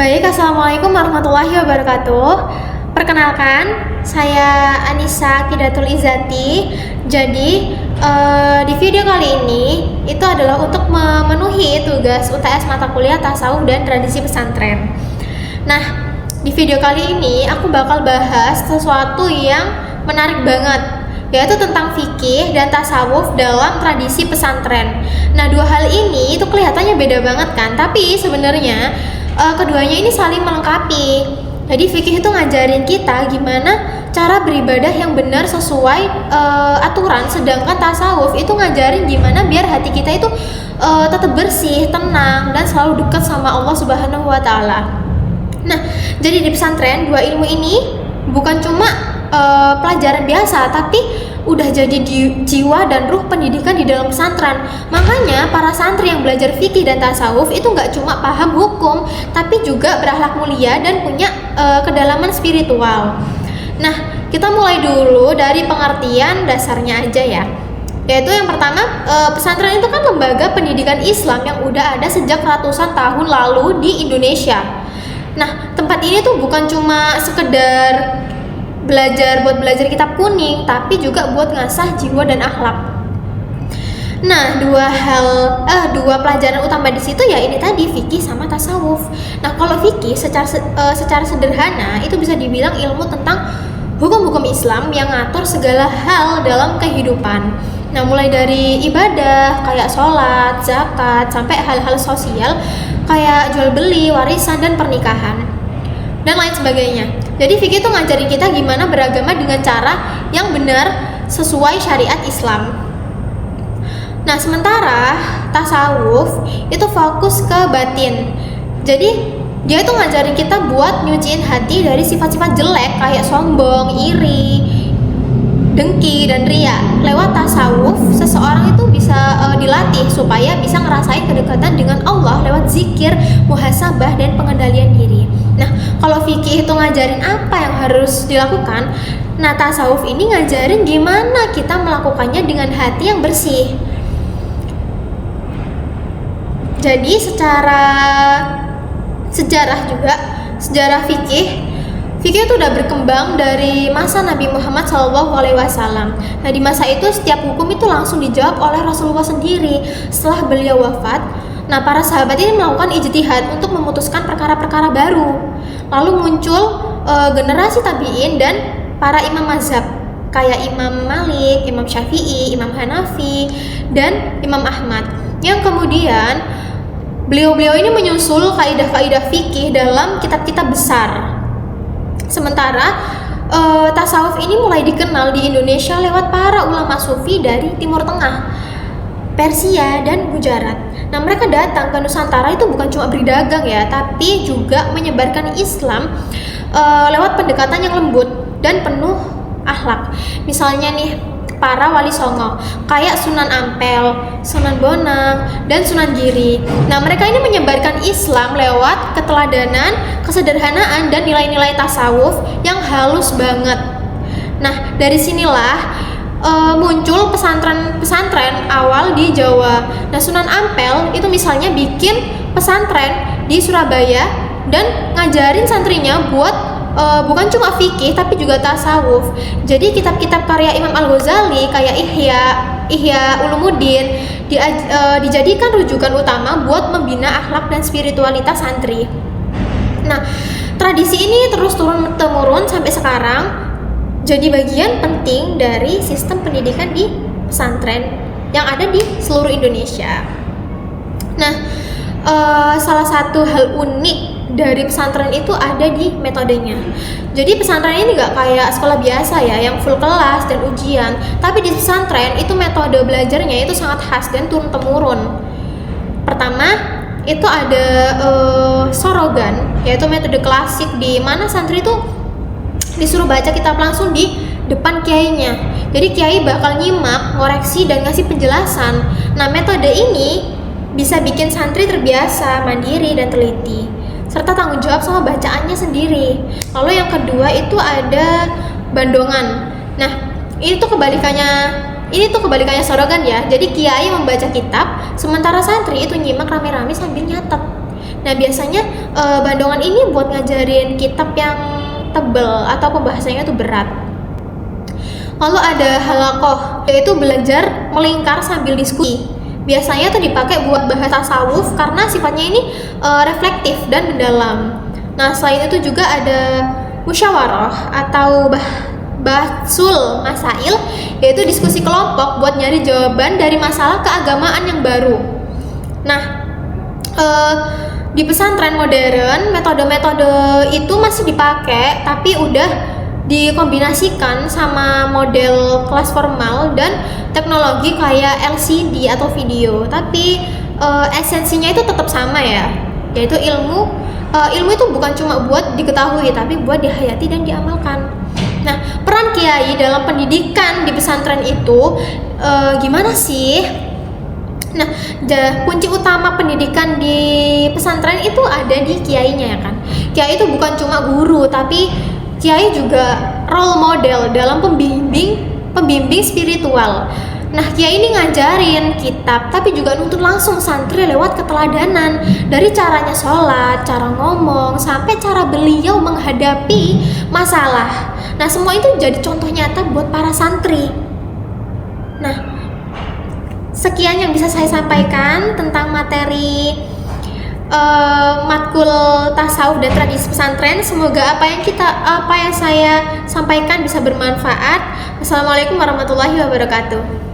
Baik, Assalamualaikum warahmatullahi wabarakatuh. Perkenalkan, saya Anissa Kidatul Izati. Jadi, di video kali ini itu adalah untuk memenuhi tugas UTS mata kuliah tasawuf dan tradisi pesantren. Nah, di video kali ini aku bakal bahas sesuatu yang menarik banget, yaitu tentang fikih dan tasawuf dalam tradisi pesantren. Nah, dua hal ini itu kelihatannya beda banget kan, tapi sebenarnya keduanya ini saling melengkapi. Jadi fikih itu ngajarin kita gimana cara beribadah yang benar sesuai aturan, sedangkan tasawuf itu ngajarin gimana biar hati kita itu tetap bersih, tenang, dan selalu dekat sama Allah Subhanahu wa Ta'ala. Nah, jadi di pesantren dua ilmu ini bukan cuma pelajaran biasa, tapi udah jadi jiwa dan ruh pendidikan di dalam pesantren. Makanya para santri yang belajar fikih dan tasawuf itu nggak cuma paham hukum, tapi juga berakhlak mulia dan punya kedalaman spiritual. Nah, kita mulai dulu dari pengertian dasarnya aja ya. Yaitu yang pertama, pesantren itu kan lembaga pendidikan Islam yang udah ada sejak ratusan tahun lalu di Indonesia. Nah, tempat ini tuh bukan cuma sekedar belajar kitab kuning, tapi juga buat ngasah jiwa dan akhlak. Nah, dua pelajaran utama di situ ya ini tadi, fikih sama tasawuf. Nah, kalau fikih secara sederhana itu bisa dibilang ilmu tentang hukum-hukum Islam yang ngatur segala hal dalam kehidupan. Nah, mulai dari ibadah kayak sholat, zakat, sampai hal-hal sosial kayak jual beli, warisan, dan pernikahan, dan lain sebagainya. Jadi fikih itu ngajarin kita gimana beragama dengan cara yang benar sesuai syariat Islam. Nah, sementara tasawuf itu fokus ke batin. Jadi dia itu ngajarin kita buat nyuciin hati dari sifat-sifat jelek kayak sombong, iri, dengki, dan ria. Lewat tasawuf, seseorang itu bisa dilatih supaya bisa ngerasain kedekatan dengan Allah lewat zikir, muhasabah, dan pengendalian diri. Nah, kalau fikih itu ngajarin apa yang harus dilakukan, nah tasawuf ini ngajarin gimana kita melakukannya dengan hati yang bersih. Jadi secara sejarah fikih itu udah berkembang dari masa Nabi Muhammad SAW. Nah, di masa itu setiap hukum itu langsung dijawab oleh Rasulullah sendiri. Setelah beliau wafat, nah para sahabat ini melakukan ijtihad untuk memutuskan perkara-perkara baru. Lalu muncul generasi tabi'in dan para imam mazhab kayak Imam Malik, Imam Syafi'i, Imam Hanafi, dan Imam Ahmad, yang kemudian beliau-beliau ini menyusul kaidah-kaidah fikih dalam kitab-kitab besar. Sementara tasawuf ini mulai dikenal di Indonesia lewat para ulama sufi dari Timur Tengah, Persia, dan Gujarat. Nah, mereka datang ke Nusantara itu bukan cuma berdagang ya, tapi juga menyebarkan Islam lewat pendekatan yang lembut dan penuh akhlak. Misalnya nih, para wali songo kayak Sunan Ampel, Sunan Bonang, dan Sunan Giri. Nah, mereka ini menyebarkan Islam lewat keteladanan, kesederhanaan, dan nilai-nilai tasawuf yang halus banget. Nah, dari sinilah muncul pesantren awal di Jawa. Nah, Sunan Ampel itu misalnya bikin pesantren di Surabaya dan ngajarin santrinya buat bukan cuma fikih tapi juga tasawuf. Jadi kitab-kitab karya Imam Al-Ghazali kayak Ihya Ulumuddin dijadikan rujukan utama buat membina akhlak dan spiritualitas santri. Nah, tradisi ini terus turun-temurun sampai sekarang, jadi bagian penting dari sistem pendidikan di pesantren yang ada di seluruh Indonesia. Nah, salah satu hal unik dari pesantren itu ada di metodenya. Jadi pesantren ini nggak kayak sekolah biasa ya, yang full kelas dan ujian. Tapi di pesantren itu metode belajarnya itu sangat khas dan turun-temurun. Pertama, itu ada sorogan, yaitu metode klasik di mana santri itu disuruh baca kitab langsung di depan kiainya. Jadi kiai bakal nyimak, ngoreksi, dan ngasih penjelasan. Nah, metode ini bisa bikin santri terbiasa, mandiri, dan teliti, serta tanggung jawab sama bacaannya sendiri. Lalu yang kedua itu ada bandongan. Nah, ini tuh kebalikannya sorogan ya. Jadi kiai membaca kitab, sementara santri itu nyimak rame-rame sambil nyatet. Nah biasanya Bandongan ini buat ngajarin kitab yang tebel atau pembahasannya itu berat. Lalu ada halakoh, yaitu belajar melingkar sambil diskusi. Biasanya tuh dipakai buat bahas tasawuf karena sifatnya ini reflektif dan mendalam. Nah selain itu juga ada musyawarah atau bahsul masail, yaitu diskusi kelompok buat nyari jawaban dari masalah keagamaan yang baru. Nah di pesantren modern metode-metode itu masih dipakai, tapi udah dikombinasikan sama model kelas formal dan teknologi kayak LCD atau video. Tapi esensinya itu tetap sama ya, yaitu ilmu itu bukan cuma buat diketahui tapi buat dihayati dan diamalkan. Nah, peran kiai dalam pendidikan di pesantren itu gimana sih? Nah, kunci utama pendidikan di pesantren itu ada di kiainya ya kan. Kiai itu bukan cuma guru, tapi kiai juga role model dalam pembimbing spiritual. Nah, kiai ini ngajarin kitab, tapi juga nuntut langsung santri lewat keteladanan. Dari caranya sholat, cara ngomong, sampai cara beliau menghadapi masalah. Nah, semua itu jadi contoh nyata buat para santri. Nah, sekian yang bisa saya sampaikan tentang materi matkul tasawuf dan tradisi pesantren. Semoga apa yang saya sampaikan bisa bermanfaat. Wassalamualaikum warahmatullahi wabarakatuh.